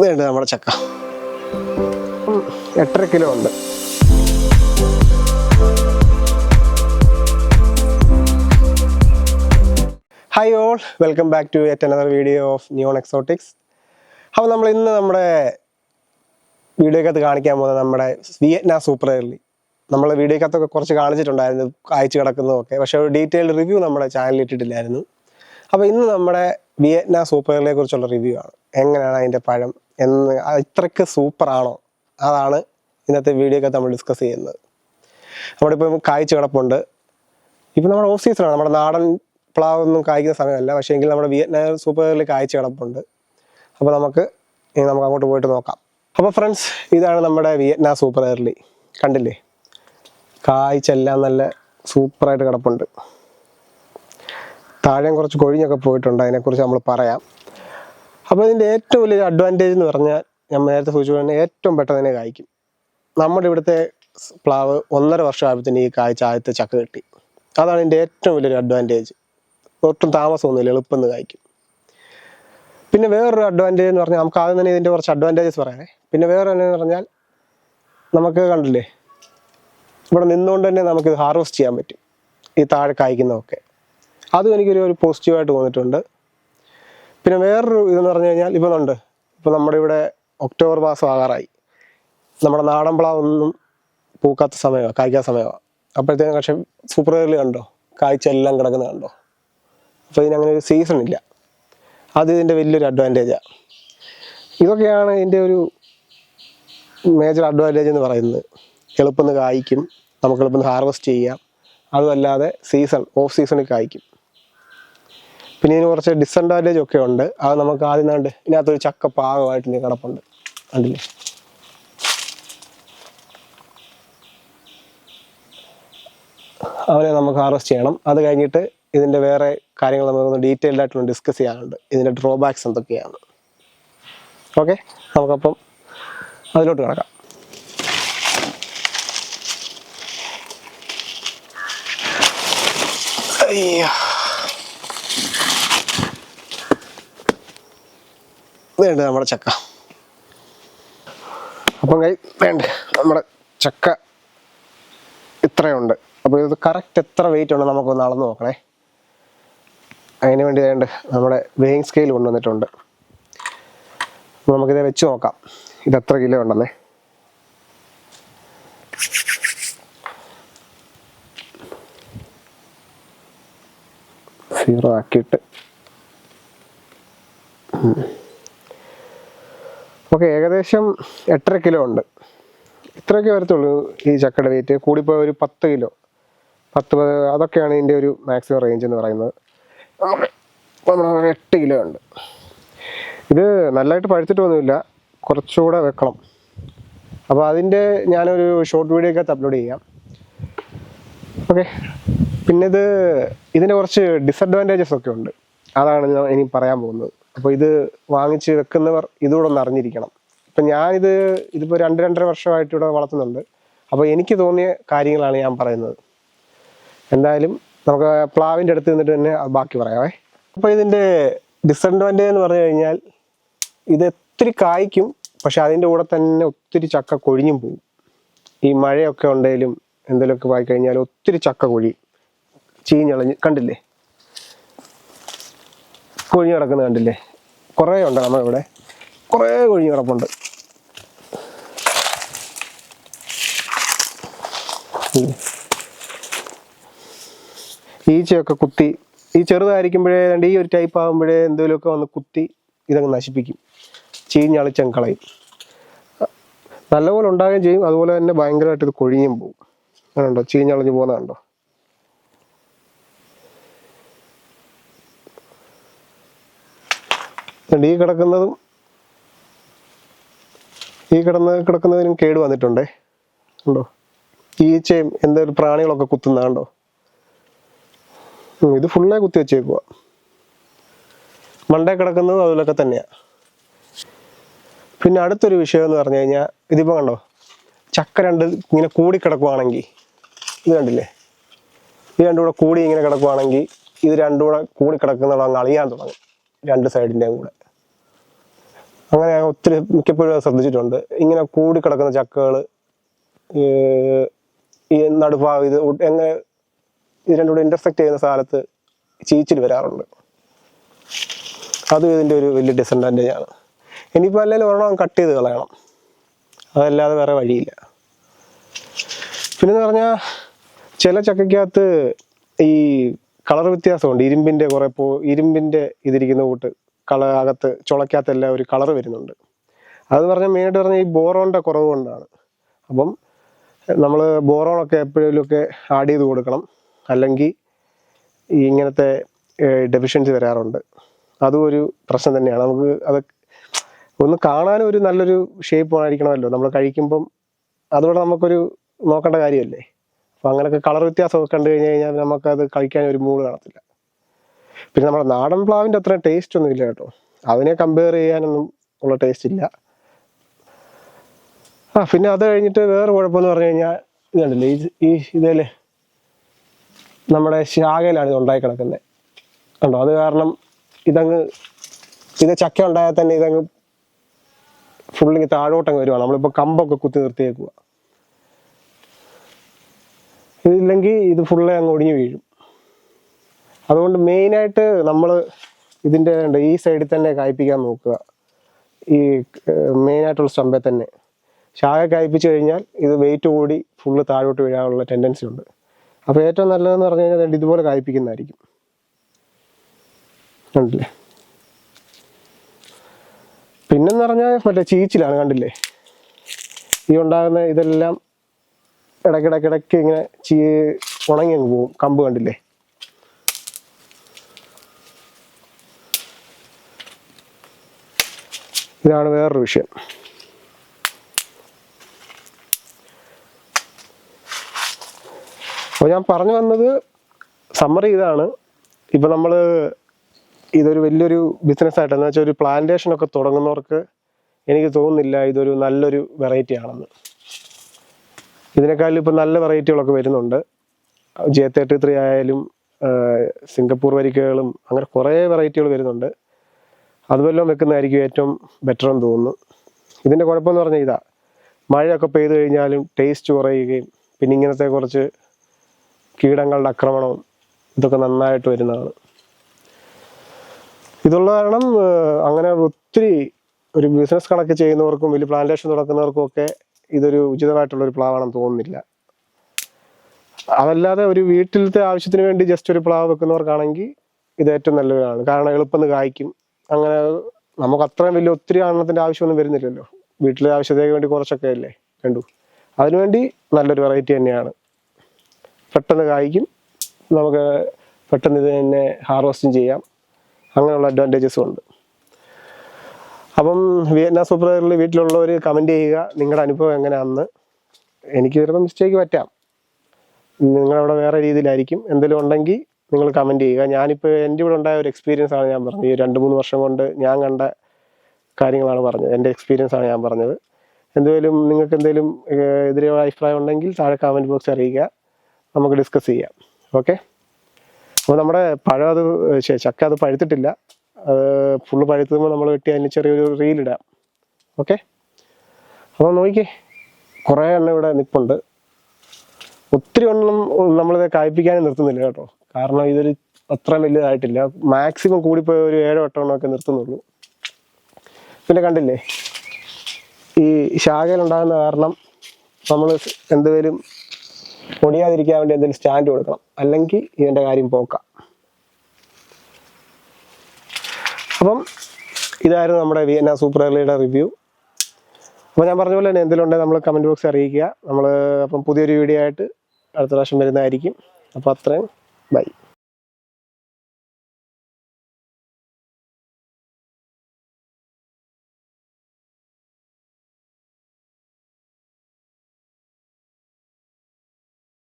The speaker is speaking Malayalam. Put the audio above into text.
ഇതുണ്ട് നമ്മുടെ ചക്ക. 8.5 കിലോ ഉണ്ട്. Hi all, welcome back to yet another video of neon exotics. അപ്പോൾ നമ്മൾ ഇന്ന് നമ്മുടെ വീഡിയോക്കകത്ത് കാണിക്കാൻ പോകുന്നത് നമ്മുടെ വിയറ്റ്നാം സൂപ്പർ എയർലി. നമ്മൾ വീഡിയോക്കകത്തൊക്കെ കുറച്ച് കാണിച്ചിട്ടുണ്ടായിരുന്നു അയച്ചു കിടക്കുന്നതൊക്കെ, പക്ഷേ ഒരു ഡീറ്റെയിൽഡ് റിവ്യൂ നമ്മുടെ ചാനലിൽ ഇട്ടിട്ടില്ലായിരുന്നു. അപ്പോൾ ഇന്ന് നമ്മുടെ വിയറ്റ്നാം സൂപ്പർ എയർലിയെ കുറിച്ചുള്ള റിവ്യൂ ആണ്. എങ്ങനെയാണ് അതിൻ്റെ പഴം എന്ന്, ഇത്രയ്ക്ക് സൂപ്പറാണോ, അതാണ് ഇന്നത്തെ വീഡിയോക്കകത്ത് നമ്മൾ ഡിസ്കസ് ചെയ്യുന്നത്. നമ്മുടെ ഇപ്പം കായ്ച്ചു കിടപ്പുണ്ട്. ഇപ്പം നമ്മുടെ ഓഫ് സീസണാണ്, നമ്മുടെ നാടൻ പ്ലാവൊന്നും കായ്ക്കുന്ന സമയമല്ല, പക്ഷേ എങ്കിൽ നമ്മുടെ വിയറ്റ്നാം സൂപ്പർ എയർലി കായ്ച്ചു കിടപ്പുണ്ട്. അപ്പോൾ നമുക്ക് അങ്ങോട്ട് പോയിട്ട് നോക്കാം. അപ്പോൾ ഫ്രണ്ട്സ്, ഇതാണ് നമ്മുടെ വിയറ്റ്നാം സൂപ്പർ എയർലി. കണ്ടില്ലേ, കായ്ച്ചെല്ലാം നല്ല സൂപ്പറായിട്ട് കിടപ്പുണ്ട്. താഴെ കുറച്ച് കൊഴിഞ്ഞൊക്കെ പോയിട്ടുണ്ട്, അതിനെക്കുറിച്ച് നമ്മൾ പറയാം. അപ്പോൾ ഇതിൻ്റെ ഏറ്റവും വലിയൊരു അഡ്വാൻറ്റേജ് എന്ന് പറഞ്ഞാൽ, ഞാൻ നേരത്തെ സൂചിപ്പിച്ചു, ഏറ്റവും പെട്ടെന്ന് തന്നെ കായ്ക്കും. നമ്മുടെ ഇവിടുത്തെ പ്ലാവ് 1.5 വർഷം ആയപ്പോഴത്തേന് ഈ കായ്ച്ച ആദ്യത്തെ ചക്ക കിട്ടി. അതാണ് ഇതിൻ്റെ ഏറ്റവും വലിയൊരു അഡ്വാൻറ്റേജ്. ഒട്ടും താമസമൊന്നുമില്ല, എളുപ്പം കായ്ക്കും. പിന്നെ വേറൊരു അഡ്വാൻറ്റേജ് എന്ന് പറഞ്ഞാൽ, നമുക്ക് ആദ്യം തന്നെ ഇതിൻ്റെ കുറച്ച് അഡ്വാൻറ്റേജസ് പറയാനേ. പിന്നെ വേറെ എന്ന് പറഞ്ഞാൽ, നമുക്ക് കണ്ടില്ലേ, ഇവിടെ നിന്നുകൊണ്ട് തന്നെ നമുക്കിത് ഹാർവെസ്റ്റ് ചെയ്യാൻ പറ്റും, ഈ താഴെ കായ്ക്കുന്നതൊക്കെ. അതും എനിക്കൊരു പോസിറ്റീവായിട്ട് തോന്നിയിട്ടുണ്ട്. പിന്നെ വേറൊരു ഇതെന്ന് പറഞ്ഞു കഴിഞ്ഞാൽ, ഇപ്പോൾ നമ്മുടെ ഇവിടെ ഒക്ടോബർ മാസം ആകാറായി. നമ്മുടെ നാടൻ പ്ലാവൊന്നും പൂക്കാത്ത സമയമാണ്, കായ്ക്കാത്ത സമയമാണ്. അപ്പോഴത്തേക്കും പക്ഷേ സൂപ്പർ എയർലി കണ്ടോ, കായ്ച്ചെല്ലാം കിടക്കുന്നത് കണ്ടോ. അപ്പോൾ ഇതിനങ്ങനെ ഒരു സീസൺ ഇല്ല. അത് ഇതിൻ്റെ വലിയൊരു അഡ്വാൻറ്റേജാണ്. ഇതൊക്കെയാണ് ഇതിൻ്റെ ഒരു മേജർ അഡ്വാൻറ്റേജ് എന്ന് പറയുന്നത്. എളുപ്പം കായ്ക്കും, നമുക്ക് എളുപ്പം ഹാർവെസ്റ്റ് ചെയ്യാം. അതുമല്ലാതെ ഓഫ് സീസണിൽ കായ്ക്കും. പിന്നെ ഇതിന് കുറച്ച് ഡിസഡ്വാൻറ്റേജ് ഒക്കെ ഉണ്ട്. അത് നമുക്ക് ആദ്യം ഇതിനകത്തൊരു ചക്ക പാകമായിട്ട് ഇനി കിടപ്പുണ്ട്, കണ്ടില്ലേ. അവനെ നമുക്ക് ഹാർവെസ്റ്റ് ചെയ്യണം. അത് കഴിഞ്ഞിട്ട് ഇതിൻ്റെ വേറെ കാര്യങ്ങൾ നമുക്കൊന്ന് ഡീറ്റെയിൽഡ് ആയിട്ടൊന്ന് ഡിസ്കസ് ചെയ്യാനുണ്ട്, ഇതിൻ്റെ ഡ്രോബാക്സ് എന്തൊക്കെയാണ്. ഓക്കെ, നമുക്കപ്പം അതിലോട്ട് കിടക്കാം. വേണ്ട നമ്മുടെ ചക്ക. അപ്പം വേണ്ട നമ്മുടെ ചക്ക ഇത്രയുണ്ട്. അപ്പോൾ ഇത് കറക്റ്റ് എത്ര വെയിറ്റ് ഉണ്ട് നമുക്കൊന്ന് അളന്ന് നോക്കണേ. അതിന് വേണ്ടി നമ്മുടെ വെയിങ് സ്കെയിൽ കൊണ്ടുവന്നിട്ടുണ്ട്. നമുക്കിത് വെച്ച് നോക്കാം, ഇത് എത്ര കിലോ ഉണ്ടെന്നേ. സീറോ ആക്കിയിട്ട് ഓക്കെ, ഏകദേശം 8.5 കിലോ ഉണ്ട്. ഇത്രയൊക്കെ വരത്തുള്ളൂ ഈ ചക്കയുടെ വെയിറ്റ്. കൂടിപ്പോയി ഒരു 10 കിലോ, 10 അതൊക്കെയാണ് ഇതിൻ്റെ ഒരു മാക്സിമം റേഞ്ച് എന്ന് പറയുന്നത്. നമ്മൾ 8 കിലോ ഉണ്ട്. ഇത് നല്ലതായിട്ട് പഴുത്തിട്ടൊന്നുമില്ല, കുറച്ചുകൂടെ വെക്കണം. അപ്പോൾ അതിൻ്റെ ഞാനൊരു ഷോർട്ട് വീഡിയോ ഒക്കെ അപ്ലോഡ് ചെയ്യാം. ഓക്കെ, പിന്നെ ഇതിൻ്റെ കുറച്ച് ഡിസഡ്വാൻറ്റേജസ് ഒക്കെ ഉണ്ട്. അതാണ് ഞാൻ ഇനി പറയാൻ പോകുന്നത്. അപ്പോൾ ഇത് വാങ്ങിച്ച് വെക്കുന്നവർ ഇതുകൂടെ ഒന്ന് അറിഞ്ഞിരിക്കണം. ഇപ്പം ഇതിപ്പോൾ 2-2.5 വർഷമായിട്ട് ഇവിടെ വളർത്തുന്നുണ്ട്. അപ്പോൾ എനിക്ക് തോന്നിയ കാര്യങ്ങളാണ് ഞാൻ പറയുന്നത്. എന്തായാലും നമുക്ക് പ്ലാവിൻ്റെ അടുത്ത് നിന്നിട്ട് തന്നെ ബാക്കി പറയാമേ. അപ്പോൾ ഇതിൻ്റെ ഡിസഡ്വാൻറ്റേജ് എന്ന് പറഞ്ഞു കഴിഞ്ഞാൽ, ഇത് ഒത്തിരി കായ്ക്കും, പക്ഷെ അതിൻ്റെ കൂടെ തന്നെ ഒത്തിരി ചക്ക കൊഴിഞ്ഞും പോകും. ഈ മഴയൊക്കെ ഉണ്ടെങ്കിലും എന്തെങ്കിലുമൊക്കെ പോയി കഴിഞ്ഞാൽ ഒത്തിരി ചക്ക കൊഴിയും, ചീഞ്ഞളഞ്ഞ്. കണ്ടില്ലേ, കൊഴിഞ്ഞ് കിടക്കുന്നത് കണ്ടില്ലേ. കുറേ ഉണ്ട്, നമ്മളിവിടെ കുറേ കൊഴിഞ്ഞ് കിടപ്പുണ്ട്. ഈച്ചയൊക്കെ കുത്തി, ഈ ചെറുതായിരിക്കുമ്പോഴേ ഈ ഒരു ടൈപ്പ് ആകുമ്പോഴേ എന്തെങ്കിലുമൊക്കെ വന്ന് കുത്തി ഇതങ്ങ് നശിപ്പിക്കും, ചീഞ്ഞളിച്ചങ്ങ് കളയും. നല്ലപോലെ ഉണ്ടാകുകയും ചെയ്യും, അതുപോലെ തന്നെ ഭയങ്കരമായിട്ട് ഇത് കൊഴിഞ്ഞും പോകും. അങ്ങനെയുണ്ടോ, ചീഞ്ഞളഞ്ഞ് പോകുന്നതുണ്ടോ. ഈ കിടക്കുന്നതിനും കേട് വന്നിട്ടുണ്ടേ, ഉണ്ടോ. ഈച്ചയും എന്തൊരു പ്രാണികളൊക്കെ കുത്തുന്നതാണ്ടോ. ഇത് ഫുള്ളേ കുത്തി വെച്ചേക്കുക. മണ്ടേ കിടക്കുന്നതും അതിലൊക്കെ തന്നെയാണ്. പിന്നെ അടുത്തൊരു വിഷയം എന്ന് പറഞ്ഞു കഴിഞ്ഞാൽ, ഇതിപ്പോൾ കണ്ടോ, ചക്ക ഇങ്ങനെ കൂടി കിടക്കുവാണെങ്കിൽ, ഇത് കണ്ടില്ലേ, ഇത് രണ്ടും കൂടെ കൂടി ഇങ്ങനെ കിടക്കുവാണെങ്കിൽ, ഇത് രണ്ടും കൂടെ കൂടി കിടക്കുന്നതോ അങ്ങ് അളിയാൻ തുടങ്ങും, രണ്ട് സൈഡിൻ്റെയും കൂടെ. അങ്ങനെ ഞാൻ ഒത്തിരി മിക്കപ്പോഴും ശ്രദ്ധിച്ചിട്ടുണ്ട്. ഇങ്ങനെ കൂടിക്കിടക്കുന്ന ചക്കകൾ ഈ നടുഭാഗം എങ്ങനെ ഇത് രണ്ടും കൂടെ ഇന്റർസെക്ട് ചെയ്യുന്ന സ്ഥലത്ത് ചീച്ചിൽ വരാറുണ്ട്. അതും ഇതിൻ്റെ ഒരു വലിയ ഡിസഡ്വാൻറ്റേജ് ആണ്. ഇനിയിപ്പോൾ അല്ലെങ്കിൽ ഒരെണ്ണം കട്ട് ചെയ്ത് കളയണം, അതല്ലാതെ വേറെ വഴിയില്ല. പിന്നെന്ന് പറഞ്ഞാൽ ചില ചക്കയ്ക്കകത്ത് ഈ കളർ വ്യത്യാസമുണ്ട്. ഇരുമ്പിൻ്റെ ഇതിരിക്കുന്ന കൂട്ട് അകത്ത് ചുളയ്ക്കകത്തെല്ലാം ഒരു കളർ വരുന്നുണ്ട്. അതെന്ന് പറഞ്ഞാൽ മെയിനായിട്ട് പറഞ്ഞാൽ ഈ ബോറോണിൻ്റെ കുറവ് കൊണ്ടാണ്. അപ്പം നമ്മൾ ബോറോണൊക്കെ എപ്പോഴേലുമൊക്കെ ആഡ് ചെയ്ത് കൊടുക്കണം, അല്ലെങ്കിൽ ഈ ഇങ്ങനത്തെ ഡെഫിഷ്യൻസി വരാറുണ്ട്. അതും ഒരു പ്രശ്നം തന്നെയാണ്. നമുക്ക് അത് ഒന്ന് കാണാനും ഒരു നല്ലൊരു ഷേപ്പ് ആയിരിക്കണമല്ലോ നമ്മൾ കഴിക്കുമ്പം, അതുകൊണ്ട് നമുക്കൊരു നോക്കേണ്ട കാര്യമല്ലേ. അപ്പോൾ അങ്ങനെയൊക്കെ കളർ വ്യത്യാസമൊക്കെ കണ്ടു കഴിഞ്ഞാൽ നമുക്കത് കഴിക്കാൻ ഒരു മൂഡ് കാണത്തില്ല. പിന്നെ നമ്മുടെ നാടൻ പ്ലാവിൻ്റെ അത്രയും ടേസ്റ്റ് ഒന്നും ഇല്ല കേട്ടോ, അതിനെ കമ്പയർ ചെയ്യാനൊന്നും ഉള്ള ടേസ്റ്റ് ഇല്ല. പിന്നെ അത് കഴിഞ്ഞിട്ട് വേറെ കുഴപ്പമെന്ന് പറഞ്ഞു കഴിഞ്ഞാൽ ഇതുണ്ടല്ലേ, ഇതേല് നമ്മുടെ ശാഖയിലാണ് ഇത് ഉണ്ടായി കിടക്കുന്നത് കണ്ടോ. അത് കാരണം ഇത് ചക്ക ഉണ്ടായാൽ തന്നെ ഇതങ്ങ് ഫുള്ളിങ് താഴോട്ടങ്ങ് വരുവാണ്. നമ്മളിപ്പോൾ കമ്പൊക്കെ കുത്തി നിർത്തിയേക്കുക. ഇതില്ലെങ്കിൽ ഇത് ഫുള്ളെ അങ്ങ് ഒടിഞ്ഞു വീഴും. അതുകൊണ്ട് മെയിനായിട്ട് നമ്മൾ ഇതിൻ്റെ ഈ സൈഡിൽ തന്നെ കായ്പ്പിക്കാൻ നോക്കുക. ഈ മെയിനായിട്ടുള്ള സ്റ്റമ്പേ തന്നെ ശാഖ കായ്പ്പിച്ചു കഴിഞ്ഞാൽ ഇത് വെയിറ്റ് കൂടി ഫുള്ള് താഴോട്ട് വീഴാനുള്ള ടെൻഡൻസി ഉണ്ട്. അപ്പോൾ ഏറ്റവും നല്ലതെന്ന് പറഞ്ഞു കഴിഞ്ഞാൽ ഇതുപോലെ കായ്പ്പിക്കുന്നതായിരിക്കും. കണ്ടില്ലേ. പിന്നെന്ന് പറഞ്ഞാൽ മറ്റേ ചീച്ചിലാണ്, കണ്ടില്ലേ. ഈ ഉണ്ടാകുന്ന ഇതെല്ലാം ഇടയ്ക്കിടയ്ക്ക് ഇങ്ങനെ ഉണങ്ങി അങ്ങ് പോകും. കമ്പ് കണ്ടില്ലേ. ഇതാണ് വേറൊരു വിഷയം. അപ്പോൾ ഞാൻ പറഞ്ഞു വന്നത് സമ്മറി ഇതാണ്. ഇപ്പം നമ്മൾ ഇതൊരു വലിയൊരു ബിസിനസ്സായിട്ട്, എന്ന് വെച്ചാൽ ഒരു പ്ലാന്റേഷനൊക്കെ തുടങ്ങുന്നവർക്ക് എനിക്ക് തോന്നുന്നില്ല ഇതൊരു നല്ലൊരു വെറൈറ്റി ആണെന്ന്. ഇതിനേക്കാളും ഇപ്പം നല്ല വെറൈറ്റികളൊക്കെ വരുന്നുണ്ട്. J33 ആയാലും സിംഗപ്പൂർ വരിക്കകളും അങ്ങനെ കുറേ വെറൈറ്റികൾ വരുന്നുണ്ട്. അതുവെല്ലാം വെക്കുന്നതായിരിക്കും ഏറ്റവും ബെറ്റർ എന്ന് തോന്നുന്നു. ഇതിൻ്റെ കുഴപ്പമെന്ന് പറഞ്ഞാൽ ഇതാ, മഴയൊക്കെ പെയ്തു കഴിഞ്ഞാലും ടേസ്റ്റ് കുറയുകയും പിന്നെ ഇങ്ങനത്തെ കുറച്ച് കീടങ്ങളുടെ ആക്രമണവും ഇതൊക്കെ നന്നായിട്ട് വരുന്നതാണ്. ഇതുള്ള കാരണം അങ്ങനെ ഒത്തിരി ഒരു ബിസിനസ് കണക്ക് ചെയ്യുന്നവർക്കും വലിയ പ്ലാന്റേഷൻ തുടക്കുന്നവർക്കും ഒക്കെ ഇതൊരു ഉചിതമായിട്ടുള്ളൊരു പ്ലാവാണെന്ന് തോന്നുന്നില്ല. അതല്ലാതെ ഒരു വീട്ടിലത്തെ ആവശ്യത്തിന് വേണ്ടി ജസ്റ്റ് ഒരു പ്ലാവ് വെക്കുന്നവർക്കാണെങ്കിൽ ഇത് ഏറ്റവും നല്ലതാണ്. കാരണം എളുപ്പം കായ്ക്കും. അങ്ങനെ നമുക്ക് അത്രയും വലിയ ഒത്തിരി എണ്ണത്തിൻ്റെ ആവശ്യമൊന്നും വരുന്നില്ലല്ലോ. വീട്ടിലെ ആവശ്യത്തേക്ക് വേണ്ടി കുറച്ചൊക്കെ അല്ലേ വേണ്ടു. അതിനുവേണ്ടി നല്ലൊരു വെറൈറ്റി തന്നെയാണ്. പെട്ടെന്ന് കായ്ക്കും, നമുക്ക് പെട്ടെന്ന് ഇത് തന്നെ ഹാർവെസ്റ്റിങ് ചെയ്യാം. അങ്ങനെയുള്ള അഡ്വാൻറ്റേജസും ഉണ്ട്. അപ്പം വിയറ്റ്നാം സൂപ്പർ റെയറിൽ വീട്ടിലുള്ളവർ കമൻറ്റ് ചെയ്യുക നിങ്ങളുടെ അനുഭവം എങ്ങനെയാണെന്ന്. എനിക്ക് ചിലപ്പോൾ മിസ്റ്റേക്ക് പറ്റാം, നിങ്ങളവിടെ വേറെ രീതിയിലായിരിക്കും. എന്തെങ്കിലും ഉണ്ടെങ്കിൽ നിങ്ങൾ കമൻറ്റ് ചെയ്യുക. ഞാനിപ്പോൾ എൻ്റെ ഇവിടെ ഉണ്ടായ ഒരു എക്സ്പീരിയൻസ് ആണ് ഞാൻ പറഞ്ഞത്. ഈ 2-3 വർഷം കൊണ്ട് ഞാൻ കണ്ട കാര്യങ്ങളാണ് പറഞ്ഞത്, എൻ്റെ എക്സ്പീരിയൻസ് ആണ് ഞാൻ പറഞ്ഞത്. എന്തെങ്കിലും നിങ്ങൾക്ക് എന്തെങ്കിലും എതിരെ അഭിപ്രായം ഉണ്ടെങ്കിൽ താഴെ കമൻറ്റ് ബോക്സ് അറിയിക്കുക, നമുക്ക് ഡിസ്കസ് ചെയ്യാം. ഓക്കെ. അപ്പോൾ നമ്മുടെ പഴം ചക്ക അത് പഴുത്തിട്ടില്ല. അത് ഫുള്ള് പഴുത്തുമ്പോൾ നമ്മൾ വെട്ടി അതിന് ചെറിയൊരു റീലിടാം. ഓക്കെ. അപ്പോൾ നോക്കിക്കേ, കുറേ എണ്ണം ഇവിടെ നിൽപ്പുണ്ട്. ഒത്തിരി എണ്ണം നമ്മളിത് കായ്പ്പിക്കാനും നിർത്തുന്നില്ല കേട്ടോ. കാരണം ഇതൊരു അത്ര വലുതായിട്ടില്ല. മാക്സിമം കൂടിപ്പോയി ഒരു 7-8 എണ്ണമൊക്കെ നിർത്തുന്നുള്ളൂ. പിന്നെ കണ്ടില്ലേ, ഈ ശാഖയിലുണ്ടാകുന്ന കാരണം നമ്മൾ എന്തെങ്കിലും പൊടിയാതിരിക്കാൻ വേണ്ടി എന്തെങ്കിലും സ്റ്റാൻഡ് കൊടുക്കണം, അല്ലെങ്കിൽ ഇതിൻ്റെ കാര്യം പോക്കാം. അപ്പം ഇതായിരുന്നു നമ്മുടെ വിയറ്റ്നാം സൂപ്പർ എയർലിയുടെ റിവ്യൂ. അപ്പോൾ ഞാൻ പറഞ്ഞ പോലെ തന്നെ എന്തെങ്കിലും ഉണ്ടെങ്കിൽ നമ്മൾ കമൻറ്റ് ബോക്സിൽ അറിയിക്കുക. അപ്പം പുതിയൊരു വീഡിയോ ആയിട്ട് അടുത്ത പ്രാവശ്യം വരുന്നതായിരിക്കും. അപ്പോൾ അത്രയും ബൈ.